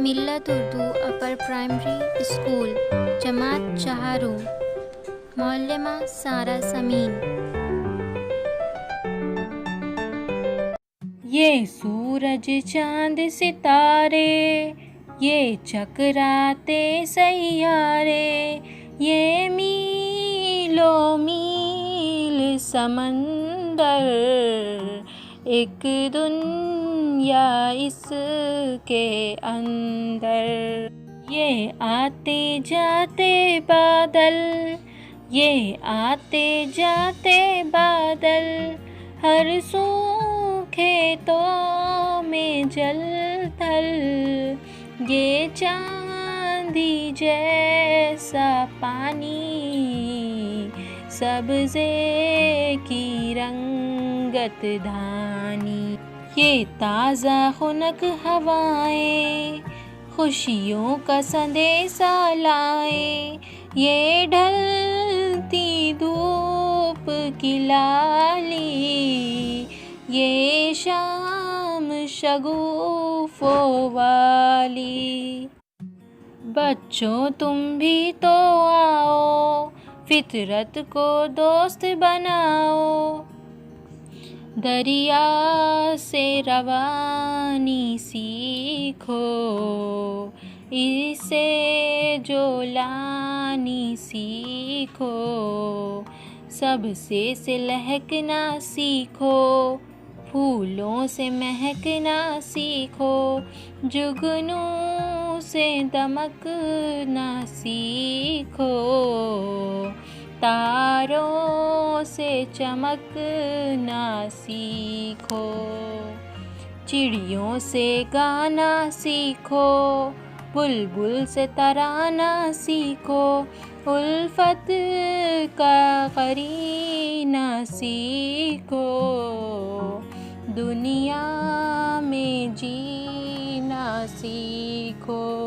मिल्लत Urdu upper primary school जमात चहारूं मोहल्लेमा सारा समीन। ये सूरज चांद सितारे, ये चकराते सैयारे, ये मीलों मील समंदर, एक दुनिया इसके अंदर। ये आते जाते बादल, ये आते जाते बादल, हर सू खेतों में जल थल, ये चांदी जैसा पानी, सब्ज़े की रंगत धानी। ये ताज़ा खुनक हवाएं खुशियों का संदेशा लाए, ये ढलती धूप की लाली, ये शाम शगुफ़ों वाली। बच्चों तुम भी तो आओ, फितरत को दोस्त बनाओ, दरिया से रवानी सीखो, इसे जो लानी सीखो, सबसे से लहकना सीखो, फूलों से महकना सीखो, जुगनू से दमकना सीखो, तारों से चमकना सीखो, चिड़ियों से गाना सीखो, बुलबुल से तराना सीखो, उल्फत का करीना सीखो, दुनिया में जीना सीखो।